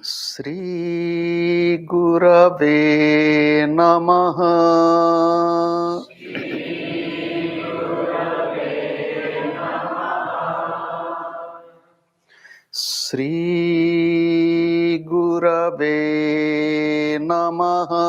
Sri Gurave Namaha. Sri Gurave Namaha.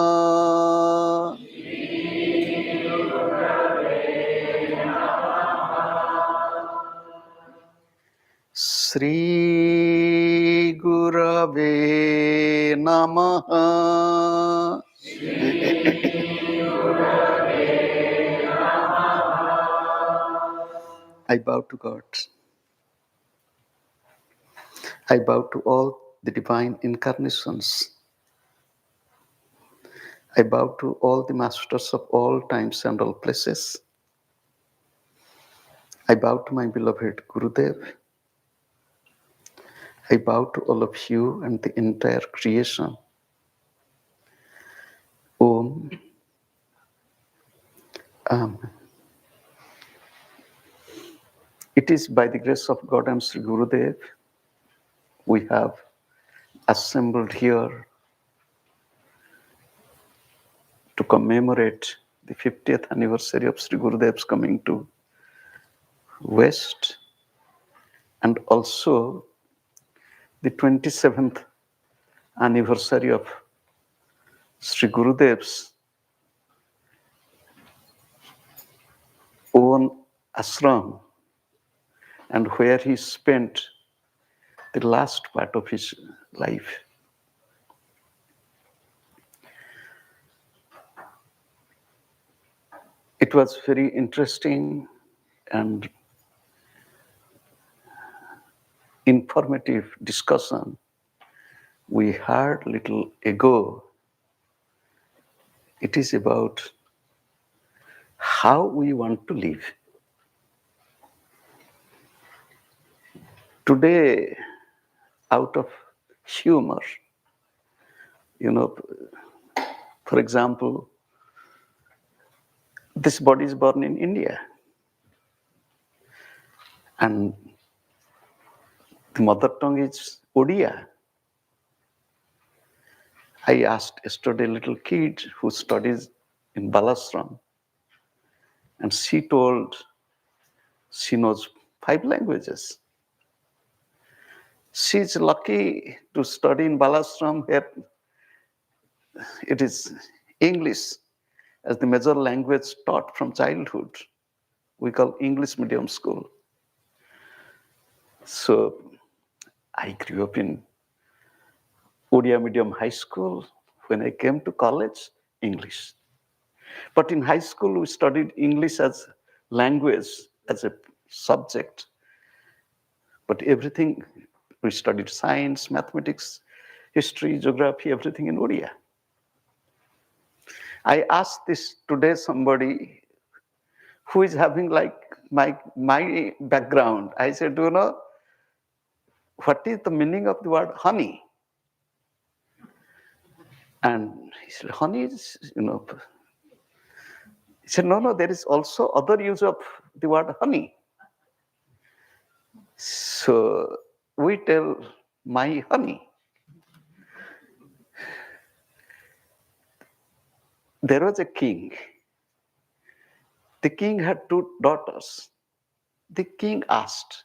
Sri Gurave Namaha. I bow to God. I bow to all the divine incarnations. I bow to all the masters of all times and all places. I bow to my beloved Gurudev. I bow to all of you and the entire creation. Om. Amen. It is by the grace of God and Sri Gurudev we have assembled here to commemorate the 50th anniversary of Sri Gurudev's coming to West, and also the 27th anniversary of Sri Gurudev's own ashram, and where he spent the last part of his life. It was very interesting and informative discussion we had little ago. It is about how we want to live. Today, out of humor, for example, this body is born in India, and the mother tongue is Odia. I asked yesterday a little kid who studies in Balasram, and she told she knows 5 languages. She's lucky to study in Balasram, where it is English as the major language taught from childhood. We call English medium school. So I grew up in Odia medium high school. When I came to college, English. But in high school, we studied English as language, as a subject. But everything, we studied science, mathematics, history, geography, everything in Odia. I asked this today somebody who is having like my background. I said, do you know, what is the meaning of the word honey? And he said, honey is, He said, no, there is also other use of the word honey. So we tell my honey. There was a king. The king had 2 daughters. The king asked,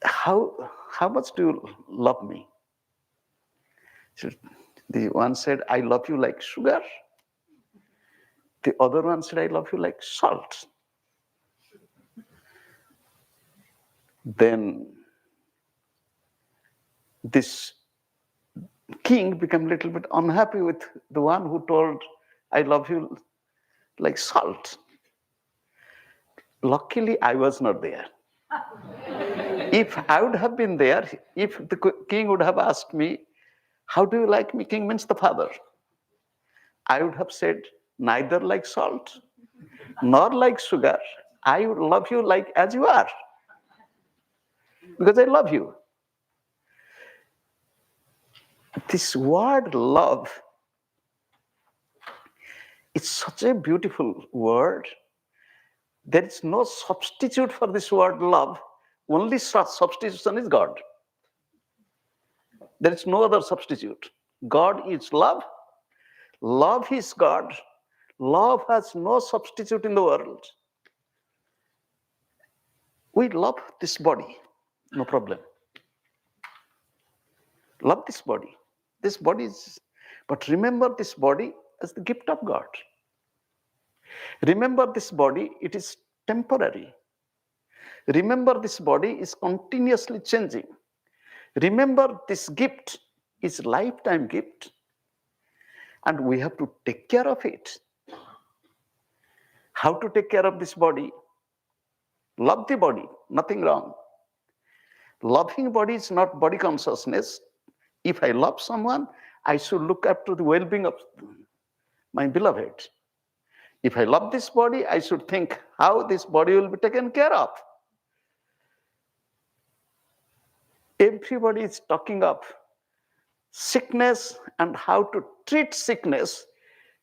how much do you love me? So the one said, I love you like sugar. The other one said, I love you like salt. Then this king became a little bit unhappy with the one who told, I love you like salt. Luckily, I was not there. If I would have been there, if the king would have asked me, how do you like me? King means the father. I would have said, neither like salt, nor like sugar. I would love you like as you are, because I love you. This word love is such a beautiful word. There is no substitute for this word love. Only substitution is God. There is no other substitute. God is love. Love is God. Love has no substitute in the world. We love this body, no problem. Love this body. This body is, but remember this body as the gift of God. Remember this body, it is temporary. Remember this body is continuously changing. Remember this gift is lifetime gift. And we have to take care of it. How to take care of this body? Love the body, nothing wrong. Loving body is not body consciousness. If I love someone, I should look after the well-being of my beloved. If I love this body, I should think how this body will be taken care of. Everybody is talking of sickness and how to treat sickness.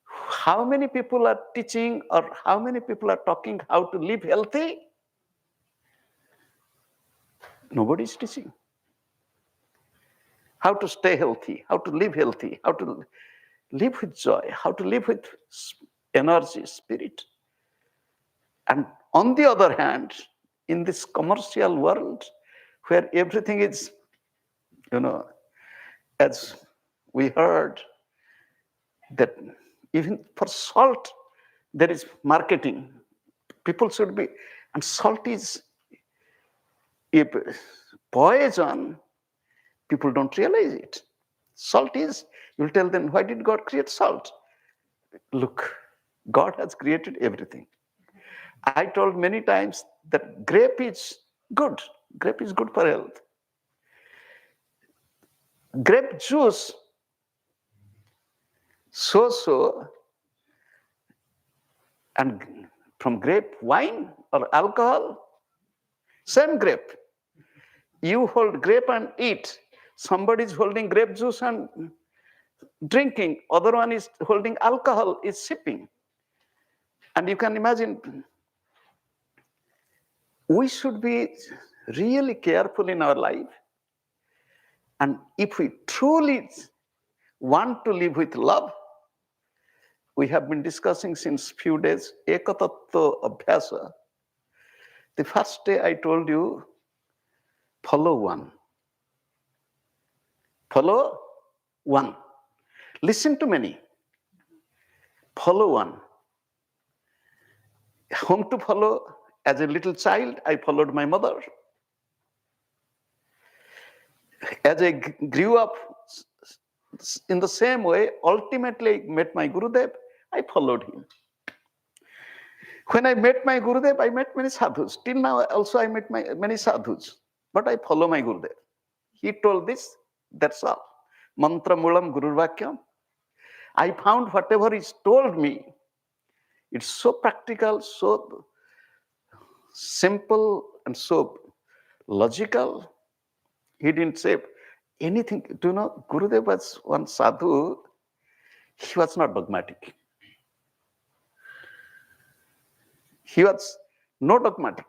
How many people are teaching or how many people are talking how to live healthy? Nobody is teaching. How to stay healthy, how to live healthy, how to live with joy, how to live with energy, spirit. And on the other hand, in this commercial world where everything is, as we heard, that even for salt, there is marketing. People should be, and salt is a poison. People don't realize it. Salt is, you'll tell them, why did God create salt? Look, God has created everything. I told many times that grape is good. Grape is good for health. Grape juice, so, and from grape wine or alcohol, same grape. You hold grape and eat. Somebody is holding grape juice and drinking. Other one is holding alcohol, is sipping. And you can imagine, we should be really careful in our life. And if we truly want to live with love, we have been discussing since few days, Ekatattva Abhyasa. The first day I told you, follow one. Follow one. Listen to many. Follow one. Whom to follow? As a little child, I followed my mother. As I grew up in the same way, ultimately I met my Gurudev, I followed him. When I met my Gurudev, I met many sadhus. Till now also I met many sadhus. But I follow my Gurudev. He told this, that's all. Mantra mulam gururvakyam. I found whatever he's told me, it's so practical, so simple, and so logical. He didn't say anything. Do you know, Gurudev was one sadhu, he was not dogmatic. He was not dogmatic,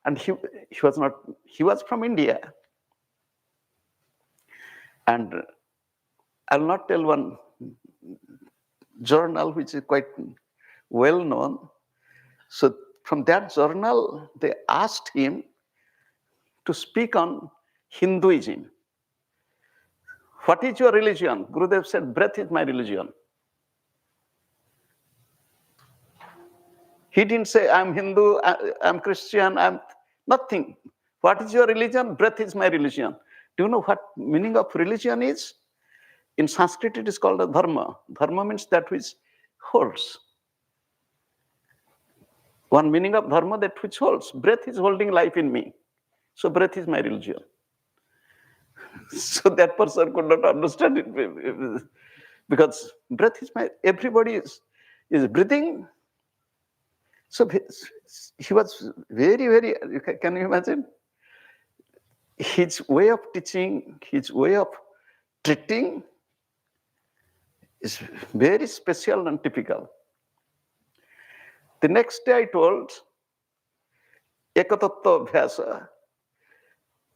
and he was from India. And I'll not tell one journal which is quite well known. So from that journal, they asked him to speak on Hinduism. What is your religion? Gurudev said, breath is my religion. He didn't say, I'm Hindu, I'm Christian, I'm nothing. What is your religion? Breath is my religion. Do you know what meaning of religion is? In Sanskrit, it is called a dharma. Dharma means that which holds. One meaning of dharma, that which holds. Breath is holding life in me. So breath is my religion. So that person could not understand it because breath is everybody is breathing. So he was very, can you imagine? His way of teaching, his way of treating is very special and typical. The next day I told, Ekatattva Abhyasa,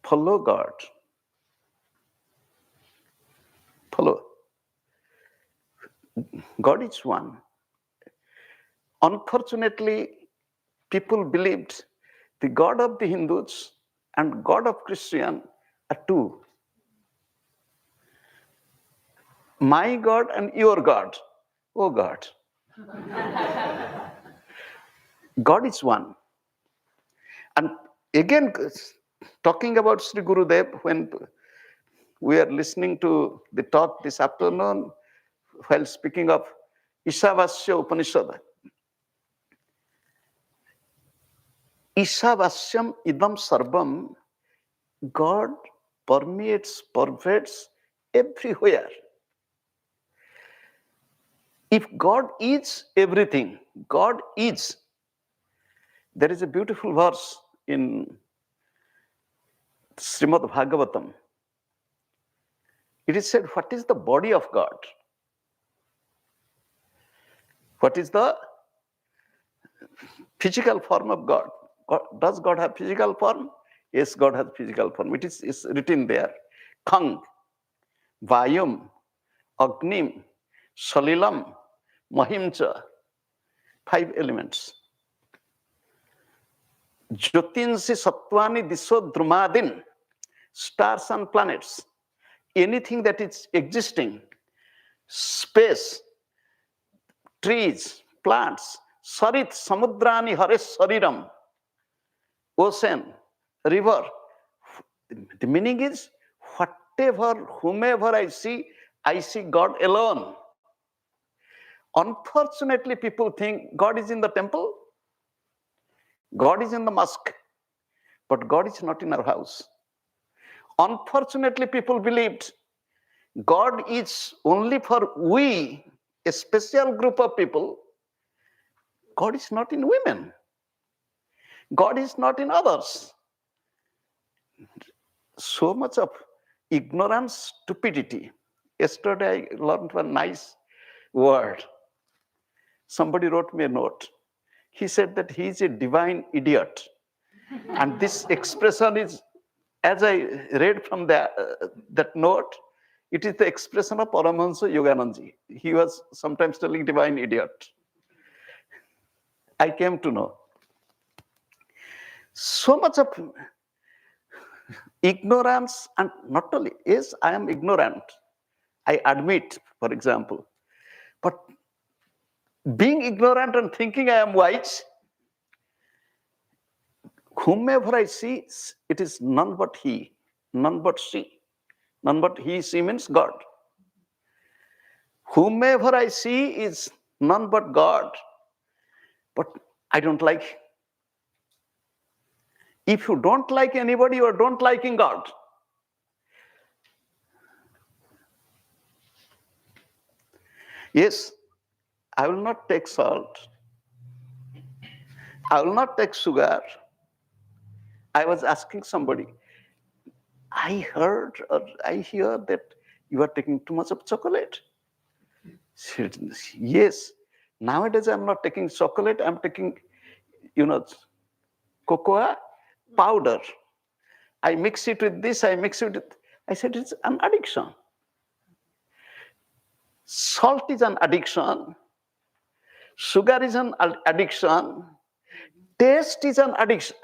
follow God. Follow. God is one. Unfortunately, people believed the God of the Hindus and God of Christian are two. My God and your God. Oh God. God is one. And again, talking about Sri Gurudev, when we are listening to the talk this afternoon, while speaking of Ishavasya Upanishad, Ishavasyam idam sarvam, God permeates, pervades everywhere. If God is everything, God is. There is a beautiful verse in Srimad Bhagavatam. It is said, what is the body of God? What is the physical form of God? Does God have physical form? Yes, God has physical form. It is written there. Khang, Vayum, Agnim, Salilam, Mahimcha. 5 elements. Jyotinsi Sattvani Diso Drumadin, stars and planets. Anything that is existing, space, trees, plants, Sarit Samudrani Hares Sariram, ocean, river. The meaning is, whatever, whomever I see God alone. Unfortunately, people think God is in the temple, God is in the mosque, but God is not in our house. Unfortunately, people believed God is only for we, a special group of people. God is not in women. God is not in others. So much of ignorance, stupidity. Yesterday, I learned one nice word. Somebody wrote me a note. He said that he is a divine idiot. And this expression is, as I read from that note, it is the expression of Paramahansa Yoganandaji. He was sometimes telling divine idiot. I came to know. So much of ignorance, and not only, yes, I am ignorant. I admit, for example. But being ignorant and thinking I am wise, whomever I see, it is none but he, none but she. None but he, she means God. Whomever I see is none but God. But I don't like. If you don't like anybody, you are don't liking God. Yes, I will not take salt. I will not take sugar. I was asking somebody, I heard or I hear that you are taking too much of chocolate. Said, yes, nowadays I'm not taking chocolate, I'm taking, cocoa powder. I mix it with this, I mix it with, I said it's an addiction. Salt is an addiction. Sugar is an addiction. Taste is an addiction.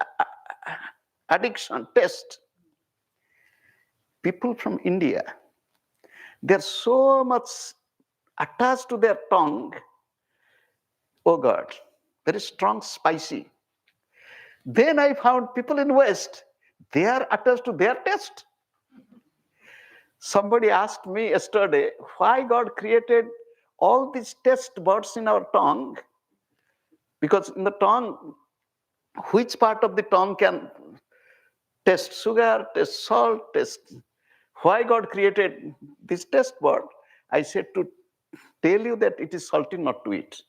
Addiction, taste. People from India, they're so much attached to their tongue. Oh God, very strong, spicy. Then I found people in West, they are attached to their taste. Somebody asked me yesterday, why God created all these taste buds in our tongue? Because in the tongue, which part of the tongue can taste sugar, taste salt, taste... Why God created this taste bud? I said, to tell you that it is salty not to eat.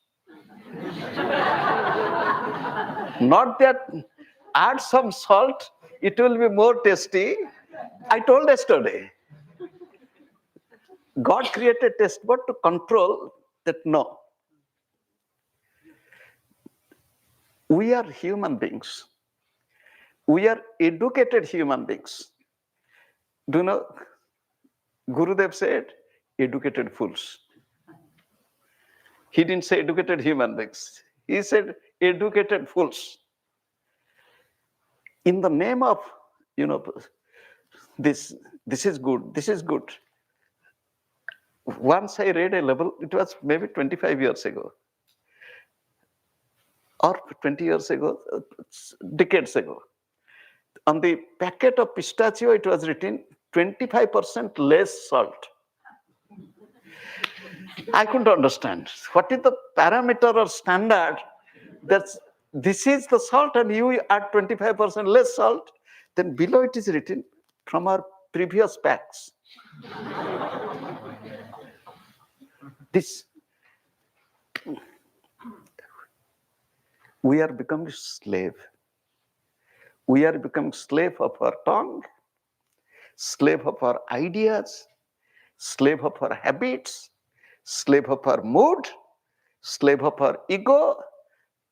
Not that add some salt, it will be more tasty. I told yesterday, God created taste bud to control that no. We are human beings. We are educated human beings. Do you know, Gurudev said, educated fools. He didn't say educated human beings. He said educated fools. In the name of, this is good, this is good. Once I read a level, it was maybe 25 years ago, or 20 years ago, decades ago. On the packet of pistachio, it was written 25% less salt. I couldn't understand. What is the parameter or standard that's this is the salt and you add 25% less salt? Then below it is written from our previous packs. This, we are becoming slave. We are becoming slave of our tongue, slave of our ideas, slave of our habits, slave of our mood, slave of our ego.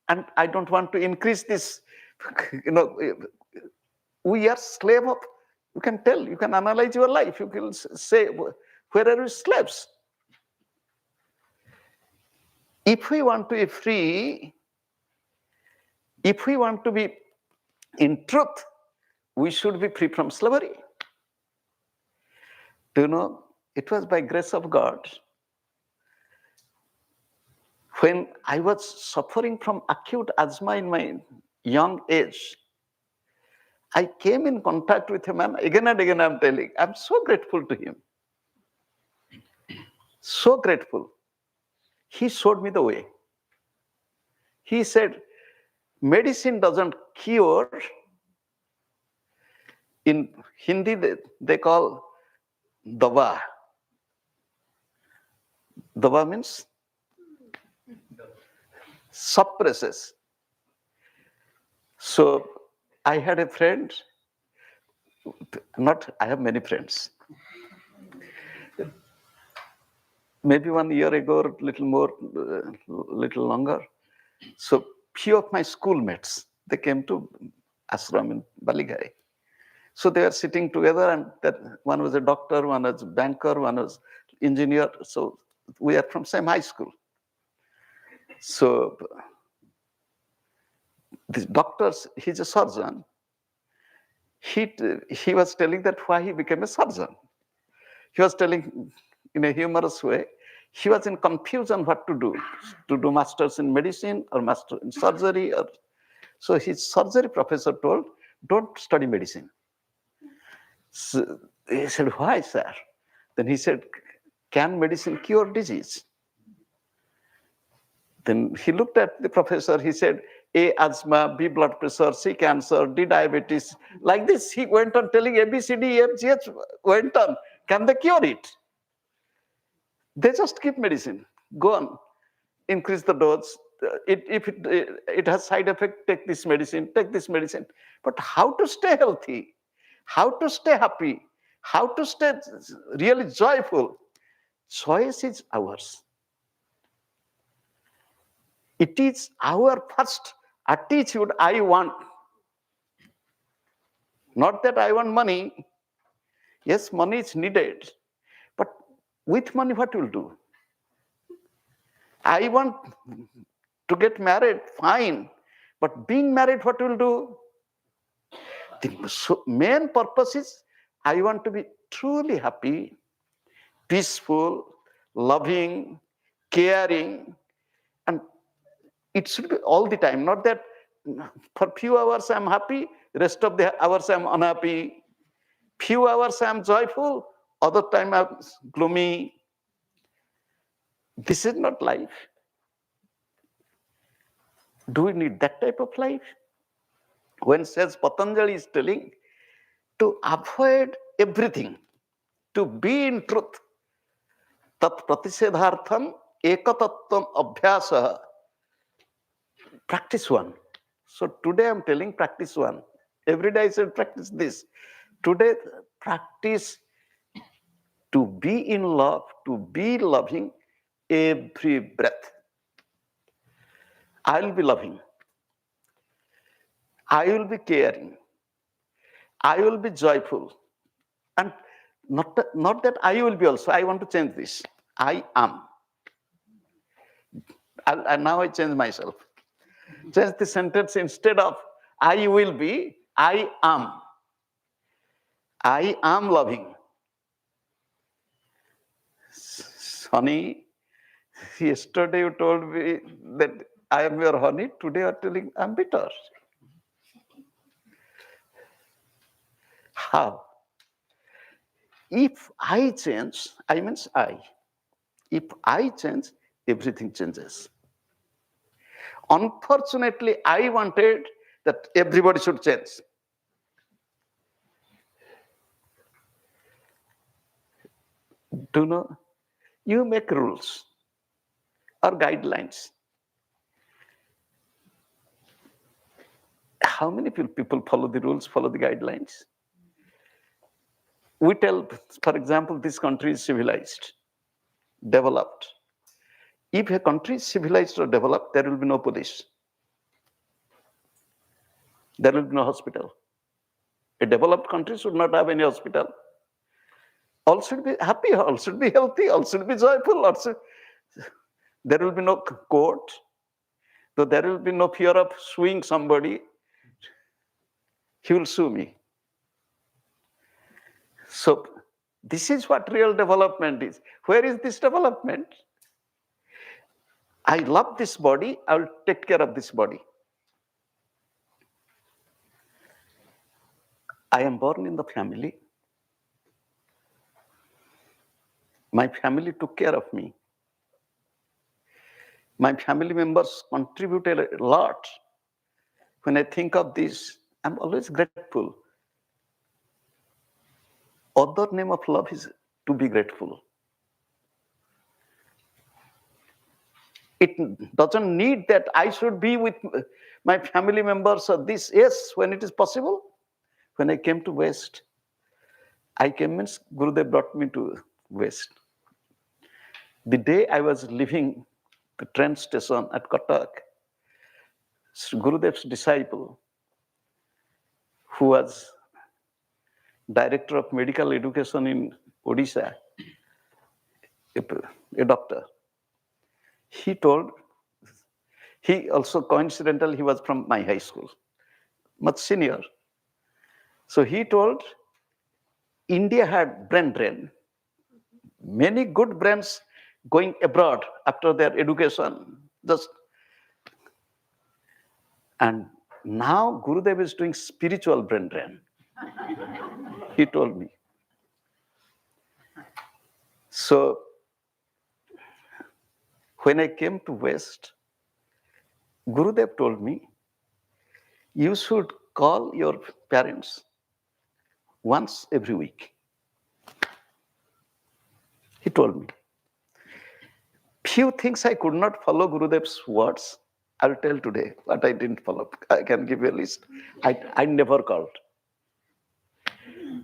And I don't want to increase this, we are slave of, you can tell, you can analyze your life. You can say, where are you slaves? If we want to be free, if we want to be in truth, we should be free from slavery. Do you know, it was by grace of God. When I was suffering from acute asthma in my young age, I came in contact with a man, again and again I'm telling, I'm so grateful to him. So grateful. He showed me the way. He said, medicine doesn't cure. In Hindi, they call dawa. Dawa means suppresses. So I had a friend, I have many friends. Maybe 1 year ago, or little more, little longer. So few of my schoolmates, they came to ashram in Baligai. So they were sitting together, and that one was a doctor, one was a banker, one was engineer. So we are from same high school. So this doctor, he's a surgeon. He was telling that why he became a surgeon. He was telling in a humorous way, he was in confusion what to do masters in medicine or master in surgery. So his surgery professor told, don't study medicine. So he said, why, sir? Then he said, can medicine cure disease? Then he looked at the professor, he said, A, asthma, B, blood pressure, C, cancer, D, diabetes. Like this, he went on telling A, B, C, D, E, F, G, H, went on. Can they cure it? They just give medicine. Go on, increase the dose. If it has side effect, take this medicine, take this medicine. But how to stay healthy? How to stay happy? How to stay really joyful? Choice is ours. It is our first attitude, I want. Not that I want money. Yes, money is needed. But with money, what will do? I want to get married, fine. But being married, what will do? The main purpose is, I want to be truly happy, peaceful, loving, caring, and it should be all the time. Not that for few hours I'm happy, rest of the hours I'm unhappy. Few hours I'm joyful, other time I'm gloomy. This is not life. Do we need that type of life? When says Patanjali is telling to avoid everything, to be in truth, tat pratisedhartham ekatattvam abhyasa. Practice one. So today I'm telling practice one. Every day I said practice this. Today practice to be in love, to be loving every breath. I will be loving. I will be caring. I will be joyful. And Not that I will be also. I want to change this. I am. And now I change myself. Change the sentence instead of I will be, I am. I am loving. Honey, yesterday you told me that I am your honey. Today you are telling I'm bitter. How? If I change, I means I. If I change, everything changes. Unfortunately, I wanted that everybody should change. Do you know? You make rules or guidelines. How many people follow the rules, follow the guidelines? We tell, for example, this country is civilized, developed. If a country is civilized or developed, there will be no police. There will be no hospital. A developed country should not have any hospital. All should be happy, all should be healthy, all should be joyful. Also, there will be no court, so there will be no fear of suing somebody. He will sue me. So this is what real development is. Where is this development? I love this body, I will take care of this body. I am born in the family. My family took care of me. My family members contributed a lot. When I think of this, I'm always grateful. Other name of love is to be grateful. It doesn't need that I should be with my family members or this. Yes, when it is possible. When I came to West, I came means Gurudev brought me to West. The day I was leaving the train station at Cuttack, Gurudev's disciple, who was director of medical education in Odisha, a doctor, he told, he also coincidentally, he was from my high school, much senior. So he told, India had brain drain. Many good brains going abroad after their education. And now Gurudev is doing spiritual brain drain. He told me. So when I came to West, Gurudev told me, you should call your parents once every week. He told me. Few things I could not follow Gurudev's words. I'll tell today what I didn't follow. I can give you a list. I never called.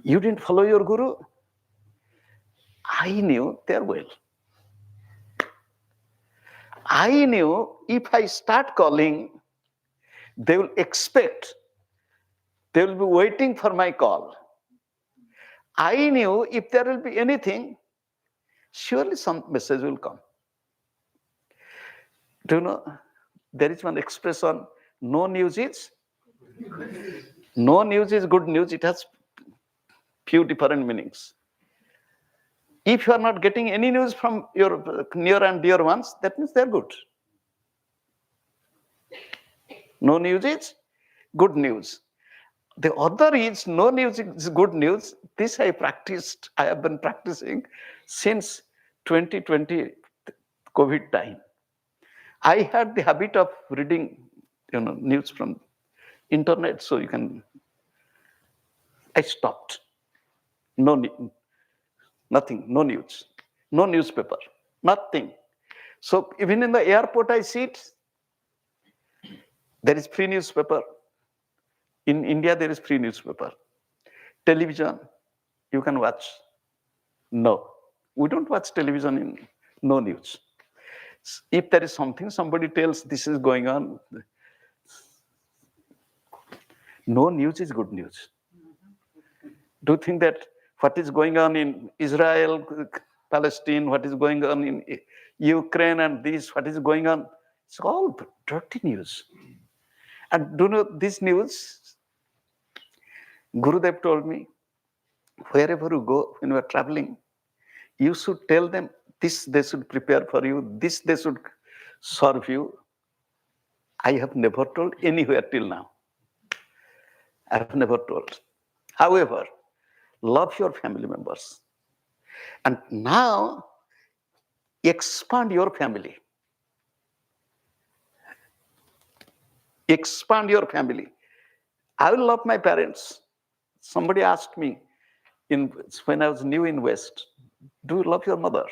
You didn't follow your Guru? I knew their will. I knew if I start calling, they will expect, they will be waiting for my call. I knew if there will be anything, surely some message will come. Do you know, there is one expression, no news is good news. It has few different meanings. If you are not getting any news from your near and dear ones, that means they're good. No news is good news. The other is no news is good news. This I practiced, I have been practicing since 2020 COVID time. I had the habit of reading, news from internet, so you can. I stopped. Nothing, no news, no newspaper, nothing. So even in the airport, I see it. There is free newspaper. In India, there is free newspaper. Television, you can watch. No, we don't watch television in no news. If there is something, somebody tells this is going on, no news is good news. Do you think that what is going on in Israel, Palestine, what is going on in Ukraine, and this, what is going on. It's all dirty news. And do you know this news? Gurudev told me, wherever you go, when you are traveling, you should tell them this they should prepare for you, this they should serve you. I have never told anywhere till now. I have never told. However, love your family members. And now, expand your family. Expand your family. I will love my parents. Somebody asked me when I was new in West, do you love your mother?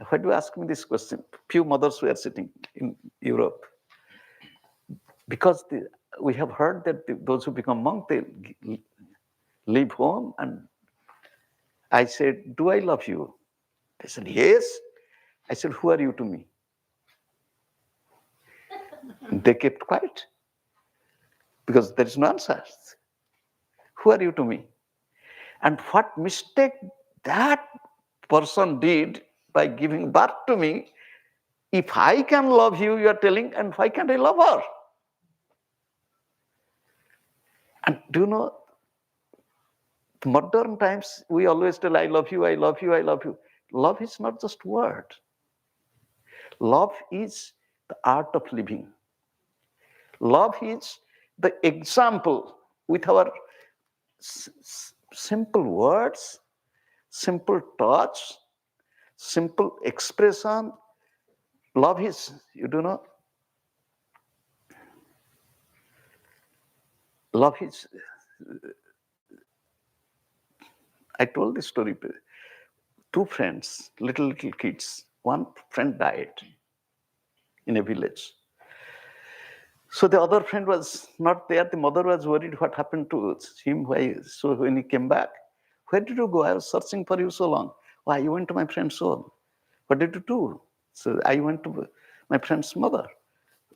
Why do you ask me this question? Few mothers were sitting in Europe. Because we have heard that those who become monks, they leave home. And I said, do I love you? They said, yes. I said, who are you to me? They kept quiet because there is no answer. Who are you to me? And what mistake that person did by giving birth to me, if I can love you, you are telling, and why can't I love her? And do you know, modern times, we always tell, I love you, I love you, I love you. Love is not just word. Love is the art of living. Love is the example with our simple words, simple touch, simple expression. Love is, you do know, love is, I told this story, two friends, little kids, one friend died in a village. So the other friend was not there. The mother was worried what happened to him. Why? So when he came back, where did you go? I was searching for you so long. Why? You went to my friend's home. What did you do? So I went to my friend's mother.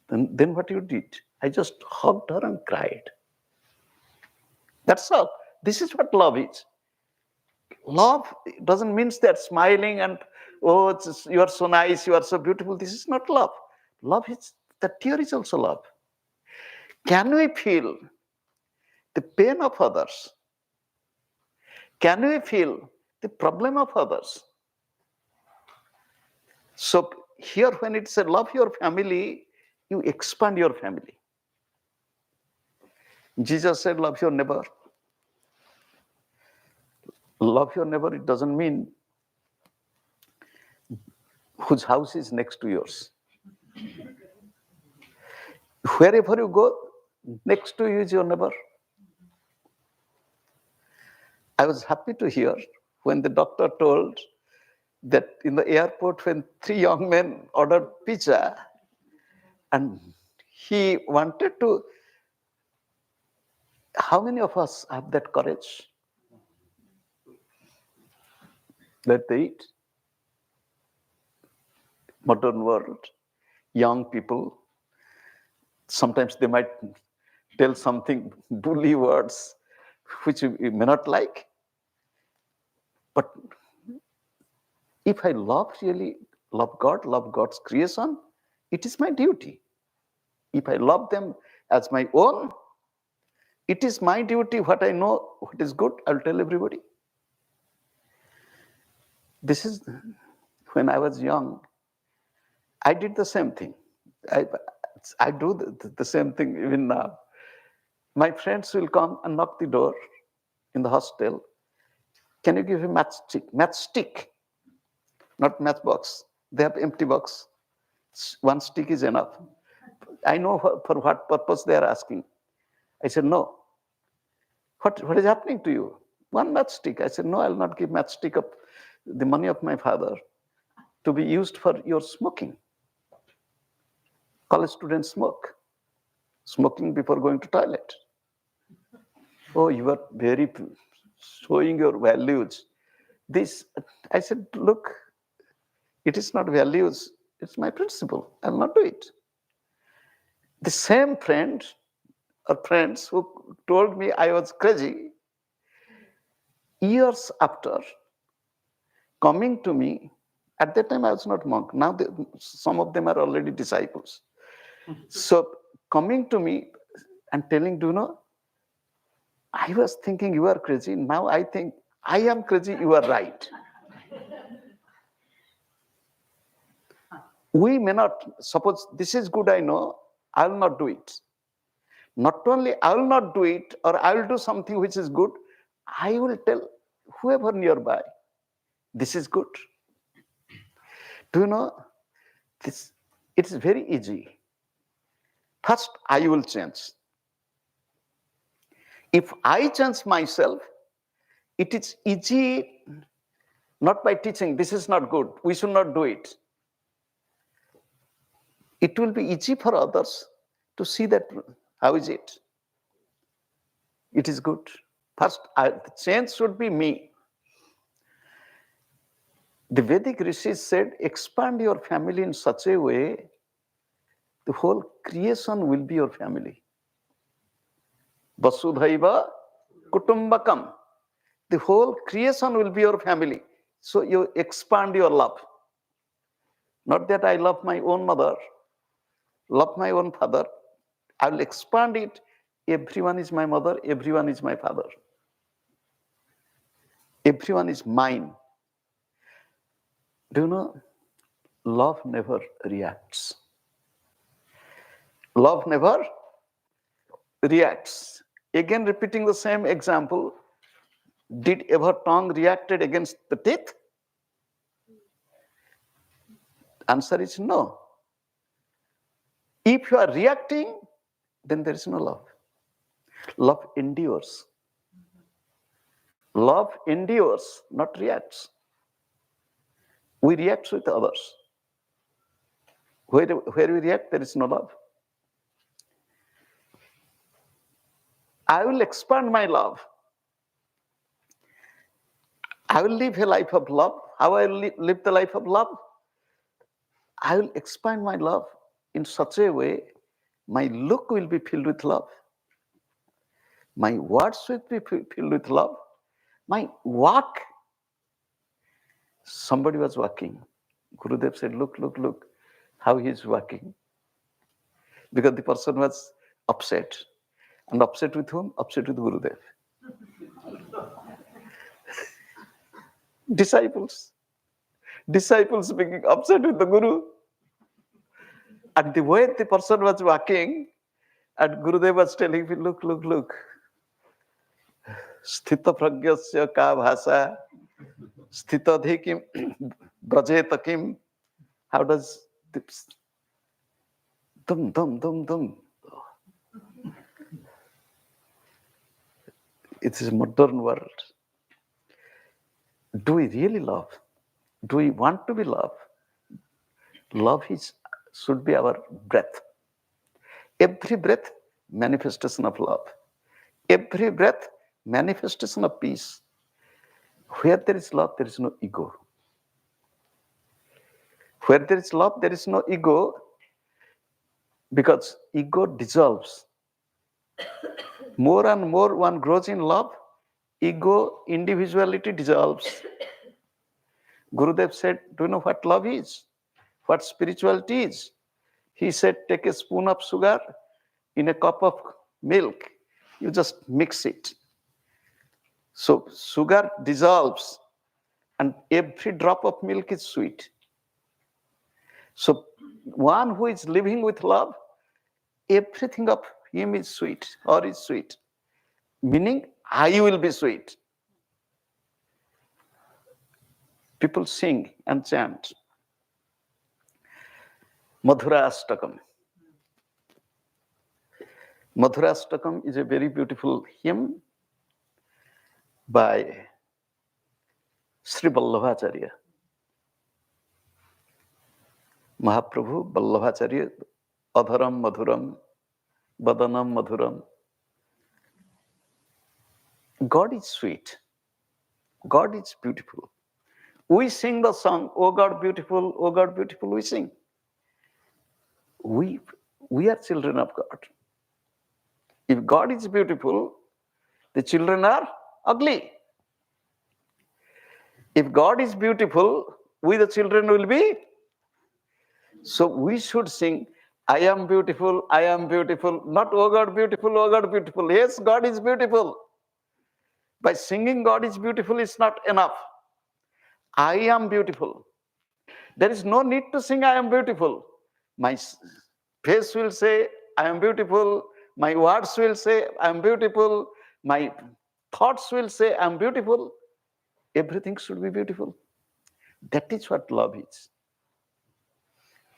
Then what you did? I just hugged her and cried. That's all. This is what love is. Love doesn't mean that smiling and, oh, you are so nice, you are so beautiful. This is not love. Love is, the tear is also love. Can we feel the pain of others? Can we feel the problem of others? So here when it said love your family, you expand your family. Jesus said love your neighbor. Love your neighbor, it doesn't mean whose house is next to yours. Wherever you go, next to you is your neighbor. I was happy to hear when the doctor told that in the airport when three young men ordered pizza and he wanted to, how many of us have that courage? Let they eat. Modern world, young people, sometimes they might tell something bully words which you may not like. But if I really love God, love God's creation, it is my duty. If I love them as my own, it is my duty. What I know, what is good, I'll tell everybody. This is when I was young. I did the same thing. I do the same thing even now. My friends will come and knock the door in the hostel. Can you give a matchstick? Matchstick, not matchbox. They have empty box. One stick is enough. I know for what purpose they are asking. I said, no. What is happening to you? One matchstick. I said, no, I'll not give matchstick of the money of my father to be used for your smoking. College students smoke. Smoking before going to toilet. Oh, you are very showing your values. This, I said, look, it is not values, it's my principle. I'll not do it. The same friend or friends who told me I was crazy, years after, coming to me, at that time I was not monk. Now some of them are already disciples. So coming to me and telling, do you know, I was thinking you are crazy. Now I think I am crazy, you are right. We may not, suppose this is good, I know, I will not do it. Not only I will not do it, or I will do something which is good, I will tell whoever nearby, this is good. Do you know, this, it's very easy. First, I will change. If I change myself, it is easy, not by teaching, this is not good, we should not do it. It will be easy for others to see that, how is it? It is good. First, the change should be me. The Vedic rishis said, expand your family in such a way, the whole creation will be your family. Vasudhaiva Kutumbakam. The whole creation will be your family. So you expand your love. Not that I love my own mother, love my own father. I will expand it. Everyone is my mother, everyone is my father. Everyone is mine. Do you know, love never reacts. Love never reacts. Again, repeating the same example, did ever tongue reacted against the teeth? Answer is no. If you are reacting, then there is no love. Love endures. Love endures, not reacts. We react with others. Where we react, there is no love. I will expand my love. I will live a life of love. How I will live the life of love? I will expand my love in such a way, my look will be filled with love. My words will be filled with love. My walk. Somebody was walking. Gurudev said, look, look, look, how he is walking. Because the person was upset. And upset with whom? Upset with Gurudev. Disciples being upset with the Guru. And the way the person was walking, and Gurudev was telling me, look, look, look. Sthita pragyasya ka bhasa, sthita dhikim brajeta kim. How does this? Dum, dum, dum, dum. It is a modern world. Do we really love? Do we want to be loved? Love should be our breath. Every breath, manifestation of love. Every breath, manifestation of peace. Where there is love, there is no ego. Where there is love, there is no ego, because ego dissolves. More and more one grows in love, ego, individuality dissolves. Gurudev said, do you know what love is? What spirituality is? He said, take a spoon of sugar in a cup of milk. You just mix it. So sugar dissolves and every drop of milk is sweet. So one who is living with love, everything of him is sweet or is sweet. Meaning, I will be sweet. People sing and chant. Madhurastakam. Madhurastakam is a very beautiful hymn by Sri Vallabhacharya. Mahaprabhu Vallabhacharya, Adharam Madhuram, Badanam Madhuram. God is sweet. God is beautiful. We sing the song, oh God beautiful, we sing. We are children of God. If God is beautiful, the children are ugly. If God is beautiful, we the children will be. So we should sing, I am beautiful, not oh God beautiful, oh God beautiful. Yes, God is beautiful. By singing God is beautiful is not enough. I am beautiful. There is no need to sing I am beautiful. My face will say I am beautiful. My words will say I am beautiful. My thoughts will say I am beautiful. Everything should be beautiful. That is what love is.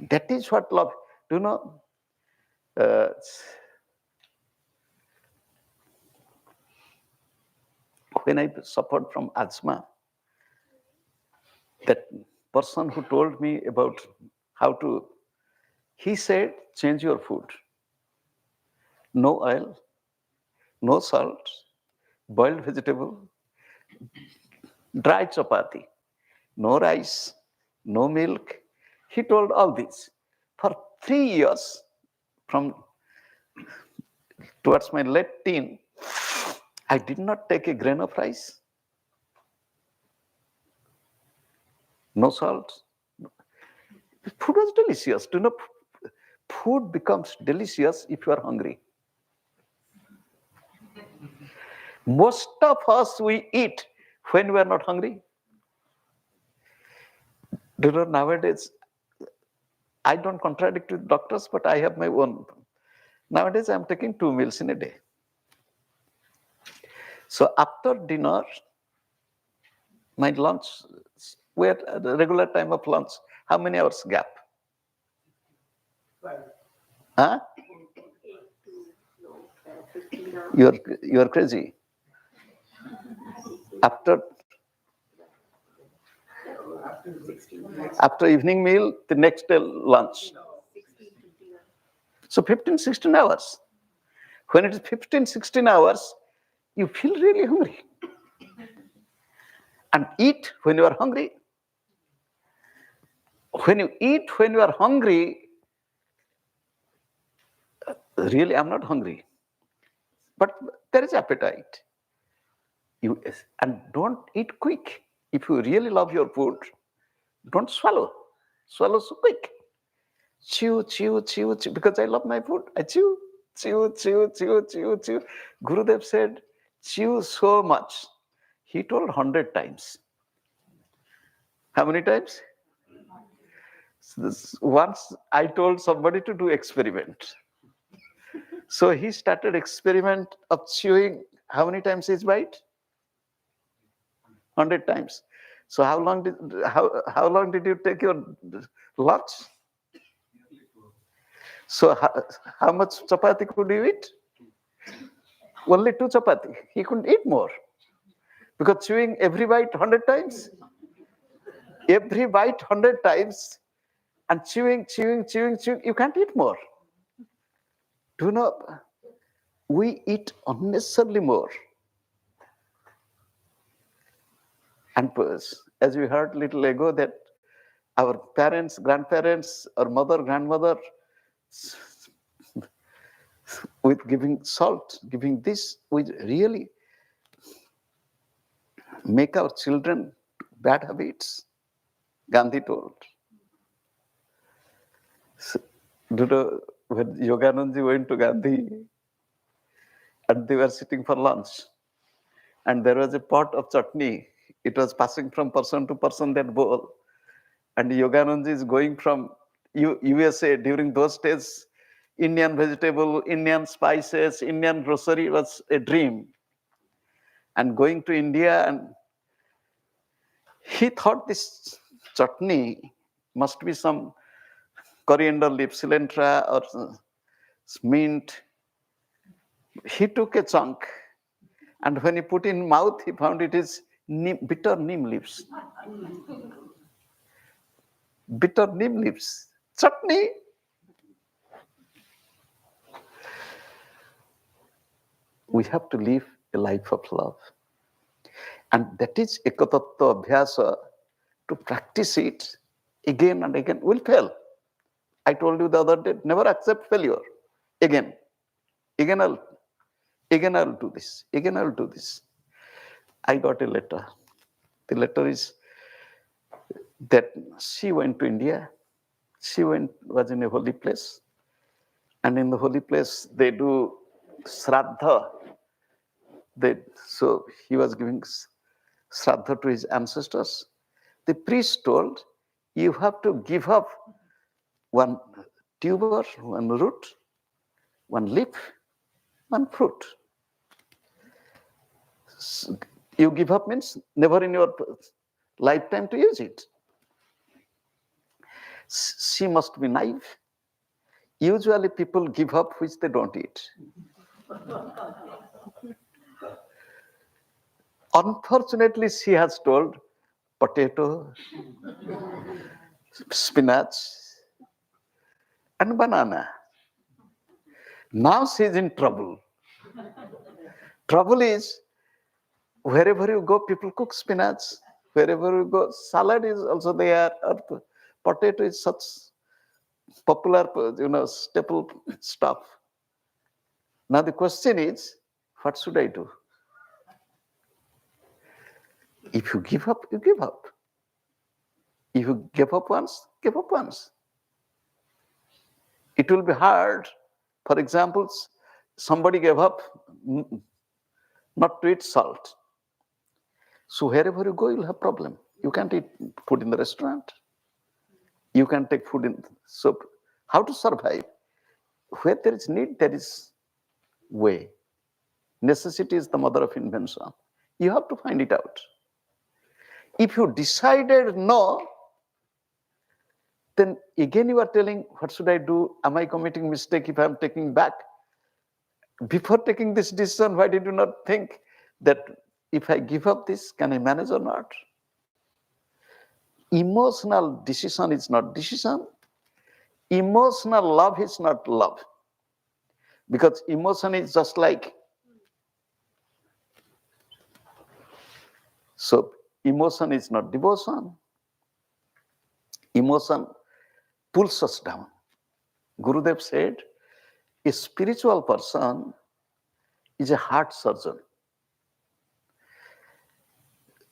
That is what love. Do you know? Uh, when I suffered from asthma, that person who told me about how to, he said, change your food. No oil, no salt, boiled vegetable, dry chapati, no rice, no milk. He told all this. For 3 years, from towards my late teen, I did not take a grain of rice, no salt. Food was delicious. Do you know, food becomes delicious if you are hungry. Most of us, we eat when we are not hungry. Do you know, nowadays, I don't contradict with doctors, but I have my own. Nowadays, I'm taking 2 meals in a day. So after dinner, my lunch, we're at the regular time of lunch. How many hours gap? Huh? You're crazy. After evening meal, the next day lunch. So 15, 16 hours. When it is 15, 16 hours, you feel really hungry. And eat when you are hungry. When you eat when you are hungry, really, I'm not hungry. But there is appetite. And don't eat quick. If you really love your food, don't swallow. Swallow so quick. Chew, chew, chew, chew. Because I love my food, I chew, chew, chew, chew, chew, chew. Gurudev said, chew so much. He told 100 times. How many times? Once I told somebody to do experiment. So he started experiment of chewing. How many times he bite? 100 times. So how long did you take your lunch? So how much chapati could you eat? Only 2 chapati. He couldn't eat more. Because chewing every bite 100 times. Every bite 100 times. And chewing, you can't eat more. Do you know, we eat unnecessarily more. And as we heard a little ago, that our parents, grandparents, our mother, grandmother, with giving salt, giving this, we really make our children bad habits. Gandhi told. So, when Yoganandaji went to Gandhi, and they were sitting for lunch, and there was a pot of chutney. It was passing from person to person, that bowl. And Yoganandaji is going from USA during those days. Indian vegetable, Indian spices, Indian grocery was a dream. And going to India, and he thought this chutney must be some coriander leaf, cilantro or mint. He took a chunk, and when he put in mouth, he found it is bitter neem leaves. Bitter neem leaves. Chutney. We have to live a life of love. And that is ekatattva abhyasa. To practice it again and again will fail. I told you the other day, never accept failure. Again I'll do this. Again I'll do this. I got a letter. The letter is that she went to India. She was in a holy place. And in the holy place, they do Shraddha. So he was giving Shraddha to his ancestors. The priest told, you have to give up one tuber, one root, one leaf, one fruit. You give up means never in your lifetime to use it. She must be naive. Usually people give up which they don't eat. Unfortunately, she has told potato, spinach, and banana. Now she's in trouble. Trouble is, wherever you go, people cook spinach. Wherever you go, salad is also there. Or potato is such popular, staple stuff. Now the question is, what should I do? If you give up, you give up. If you give up once, give up once. It will be hard. For example, somebody gave up not to eat salt. So wherever you go, you'll have problem. You can't eat food in the restaurant. You can take food in soup. How to survive? Where there is need, there is way. Necessity is the mother of invention. You have to find it out. If you decided no, then again you are telling, what should I do? Am I committing mistake if I am taking back? Before taking this decision, why did you not think that if I give up this, can I manage or not? Emotional decision is not decision. Emotional love is not love. Because emotion is just like, so emotion is not devotion. Emotion pulls us down. Gurudev said, a spiritual person is a heart surgeon.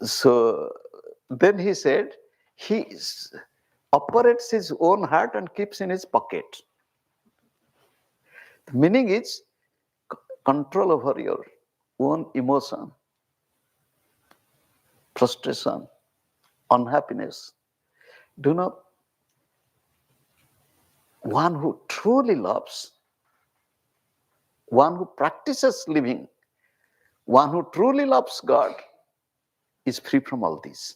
So then he said, he operates his own heart and keeps in his pocket. The meaning is control over your own emotion, frustration, unhappiness. Do you know, one who truly loves, one who practices living, one who truly loves God is free from all these.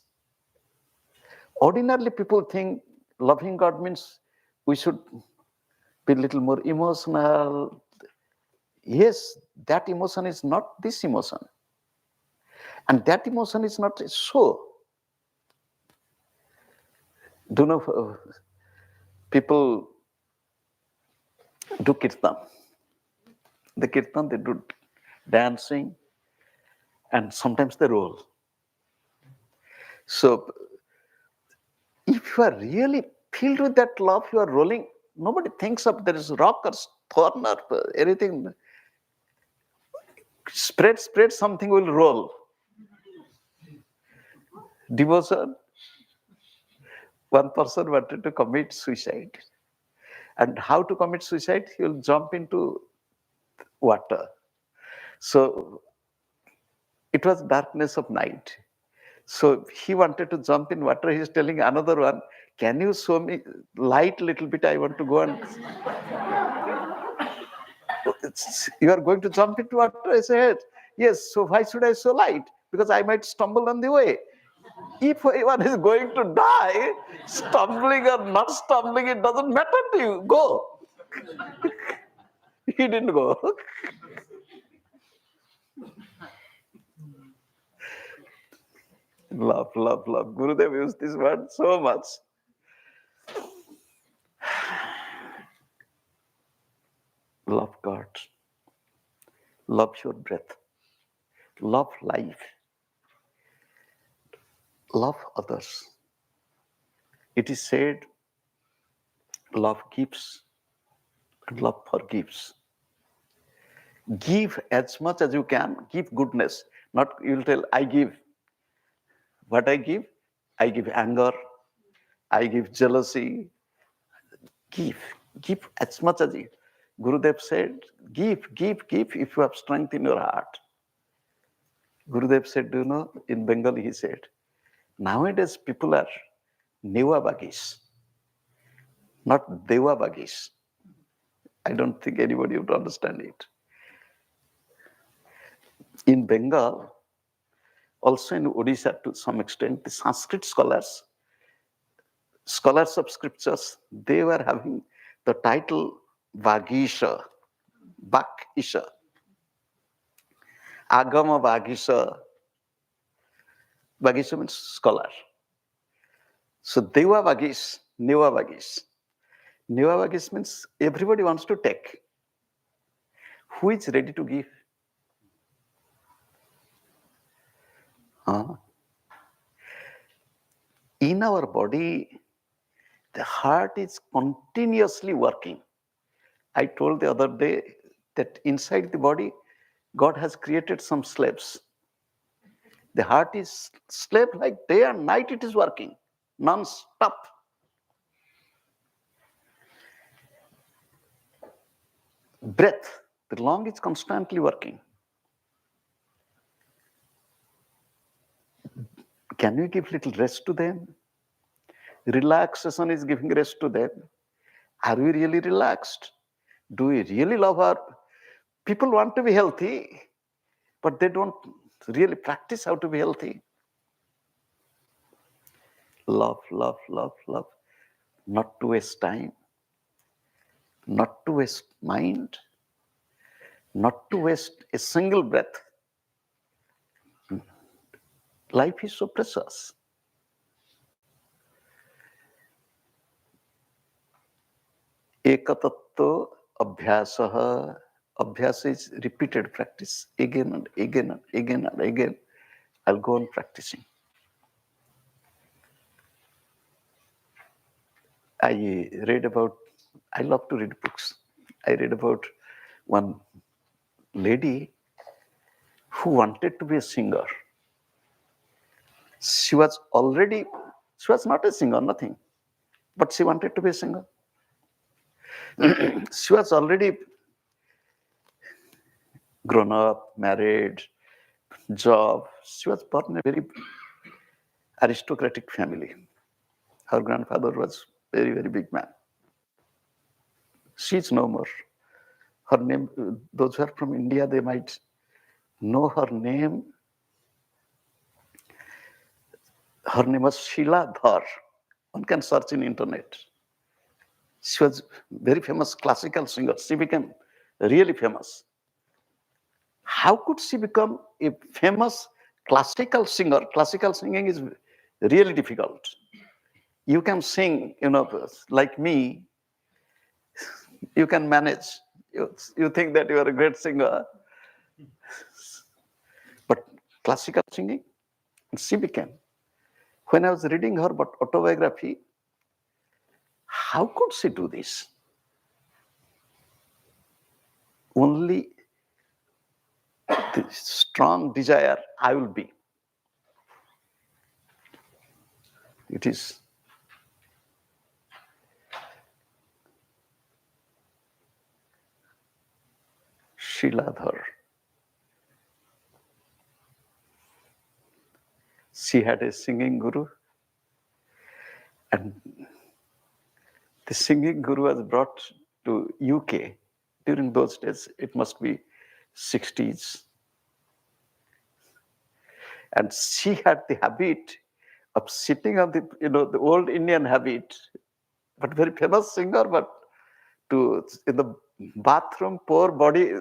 Ordinarily, people think loving God means we should be a little more emotional. Yes, that emotion is not this emotion. And that emotion is not so. Do you know, people do kirtan. The kirtan, they do dancing, and sometimes they roll. So, if you are really filled with that love, you are rolling. Nobody thinks of there is rock or thorn or anything. Spread, something will roll. Devotion. One person wanted to commit suicide. And how to commit suicide? He will jump into water. So it was darkness of night. So he wanted to jump in water. He's telling another one, can you show me light a little bit? I want to go and... You are going to jump into water? I said, yes. So why should I show light? Because I might stumble on the way. If anyone is going to die, stumbling or not stumbling, it doesn't matter to you. Go. He didn't go. Love, love, love. Gurudev used this word so much. Love God. Love your breath. Love life. Love others. It is said, love gives and love forgives. Give as much as you can. Give goodness. Not you'll tell, I give. What I give? I give anger. I give jealousy. Give as much as you. Gurudev said, give if you have strength in your heart. Gurudev said, in Bengali he said, nowadays people are Newa Bagis, not Deva Bagis. I don't think anybody would understand it. In Bengal, also in Odisha to some extent, the Sanskrit scholars of scriptures, they were having the title Vagisha, Bakisha, Agama Vagisha. Vagisha means scholar. So Deva Vagis, Neva Vagis. Neva Vagis means everybody wants to take. Who is ready to give? In our body, the heart is continuously working. I told the other day that inside the body, God has created some slaves. The heart is slave like day and night it is working, non-stop. Breath, the lung is constantly working. Can we give little rest to them? Relaxation is giving rest to them. Are we really relaxed? Do we really love our... People want to be healthy, but they don't really practice how to be healthy. Love. Not to waste time. Not to waste mind. Not to waste a single breath. Life is so precious. Ekatattva abhyasaha. Abhyasa is repeated practice. Again and again and again and again. I'll go on practicing. I love to read books. I read about one lady who wanted to be a singer. She was not a singer, nothing, but she wanted to be a singer. She was already grown up, married, job. She was born in a very aristocratic family. Her grandfather was very, very big man. She's no more. Her name, those who are from India, they might know her name. Her name was Sheila Dhar. One can search in internet. She was very famous classical singer. She became really famous. How could she become a famous classical singer? Classical singing is really difficult. You can sing, like me, you can manage. You think that you are a great singer. But classical singing, she became. When I was reading her autobiography, how could she do this? Only the strong desire, I will be. It is Sheila Dhar. She had a singing guru, and the singing guru was brought to UK. During those days, it must be 60s. And she had the habit of sitting on the old Indian habit, but very famous singer, but in the bathroom, pour body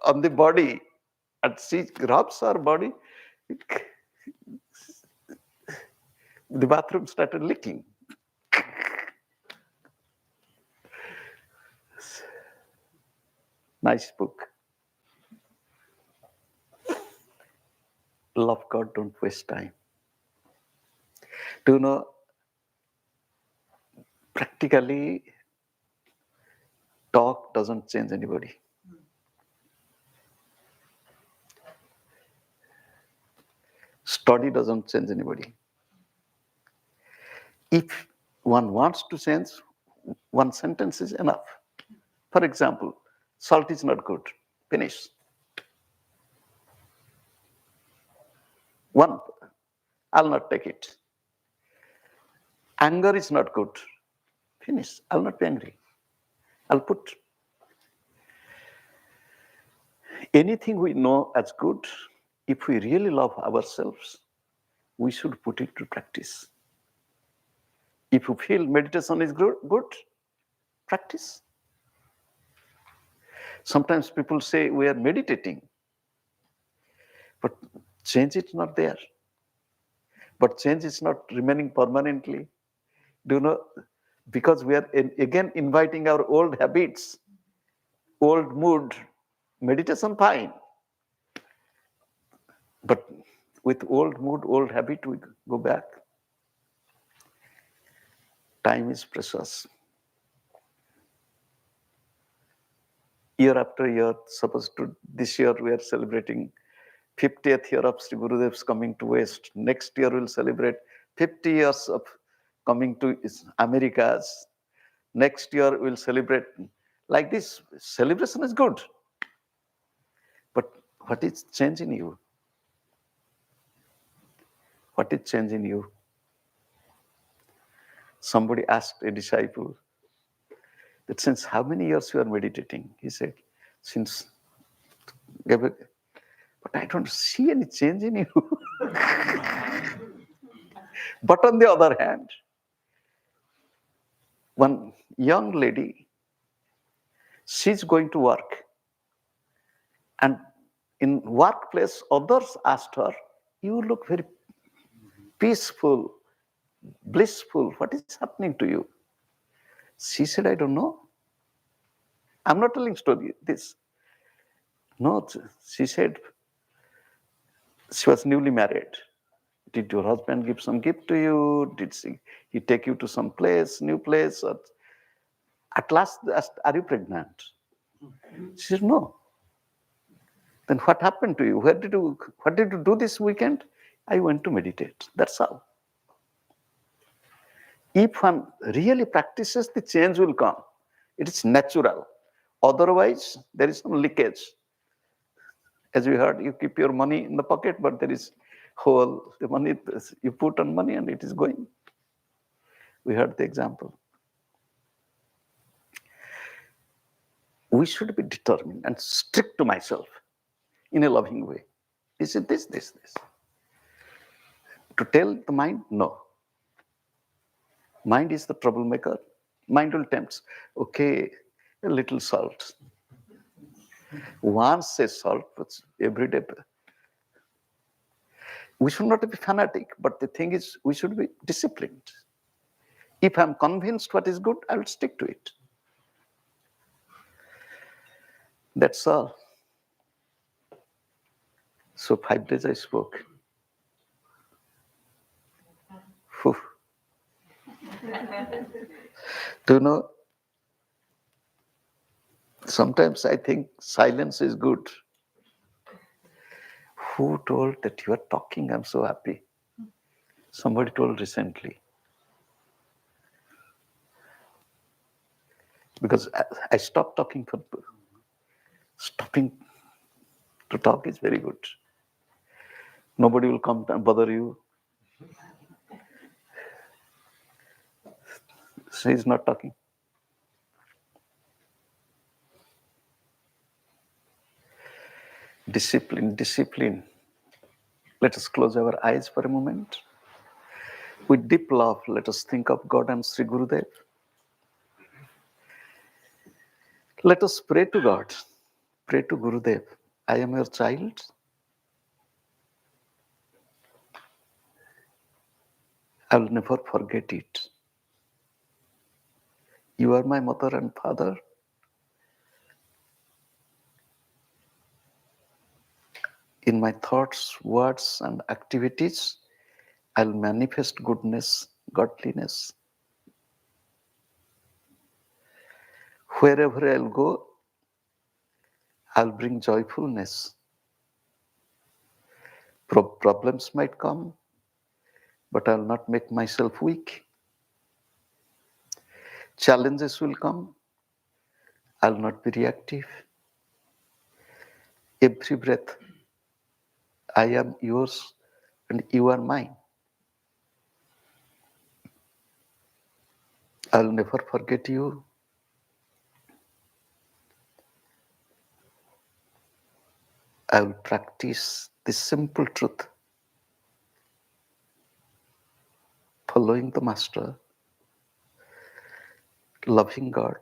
on the body, and she rubs her body. The bathroom started leaking. Nice book. Love God, don't waste time. Do you know, practically, talk doesn't change anybody. Study doesn't change anybody. If one wants to change, one sentence is enough. For example, salt is not good. Finish. One, I'll not take it. Anger is not good. Finish. I'll not be angry. I'll put. Anything we know as good, if we really love ourselves, we should put it to practice. If you feel meditation is good, practice. Sometimes people say we are meditating, but change is not there. But change is not remaining permanently. Do you know? Because we are again inviting our old habits, old mood, meditation fine. But with old mood, old habit, we go back. Time is precious. Year after year, this year we are celebrating 50th year of Sri Gurudev's coming to West. Next year we'll celebrate 50 years of coming to Americas. Next year we'll celebrate. Like this, celebration is good. But what is changing you? What is changing you? Somebody asked a disciple that since how many years you are meditating? He said, since. But I don't see any change in you. But on the other hand, one young lady, she's going to work. And in workplace, others asked her, you look very peaceful, blissful. What is happening to you? She said, I don't know. I'm not telling story, this. No, she said, she was newly married. Did your husband give some gift to you? Did he take you to some place, new place? Or at last, asked, are you pregnant? She said, no. Then what happened to you? What did you do this weekend? I went to meditate. That's all. If one really practices, the change will come. It is natural. Otherwise, there is some leakage. As we heard, you keep your money in the pocket, but there is hole. The money you put on money and it is going. We heard the example. We should be determined and strict to myself in a loving way. Is it this? To tell the mind, no. Mind is the troublemaker. Mind will tempt. Okay, a little salt. Once says salt, but every day. We should not be fanatic, but the thing is, we should be disciplined. If I'm convinced what is good, I will stick to it. That's all. So 5 days I spoke. Whew. Do you know, sometimes I think silence is good. Who told that you are talking? I'm so happy. Somebody told recently. Because I stopped talking. Stopping to talk is very good. Nobody will come and bother you. So he's not talking. Discipline. Let us close our eyes for a moment. With deep love, let us think of God and Sri Gurudev. Let us pray to God. Pray to Gurudev. I am your child. I will never forget it. You are my mother and father. In my thoughts, words, and activities, I'll manifest goodness, godliness. Wherever I'll go, I'll bring joyfulness. Problems might come, but I'll not make myself weak. Challenges will come. I'll not be reactive. Every breath, I am yours and you are mine. I'll never forget you. I will practice this simple truth, following the Master, loving God,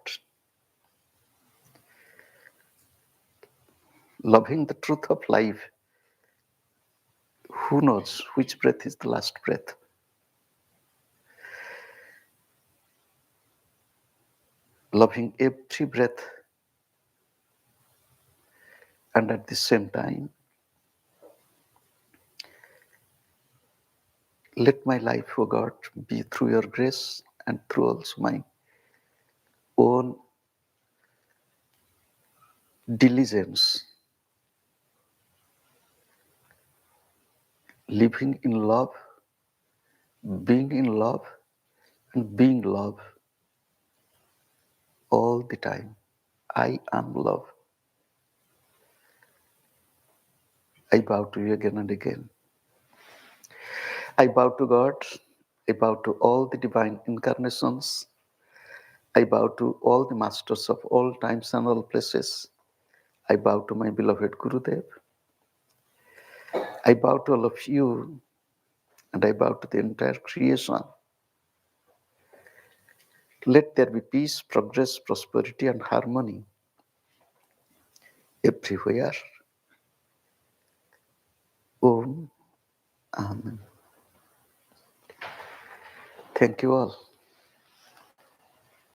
loving the truth of life. Who knows which breath is the last breath? Loving every breath, and at the same time, let my life, O God, be through your grace and through also my own diligence, living in love, being in love, and being love all the time. I am love. I bow to you again and again. I bow to God. I bow to all the divine incarnations. I bow to all the masters of all times and all places. I bow to my beloved Gurudev. I bow to all of you, and I bow to the entire creation. Let there be peace, progress, prosperity, and harmony everywhere. Om. Amen. Thank you all.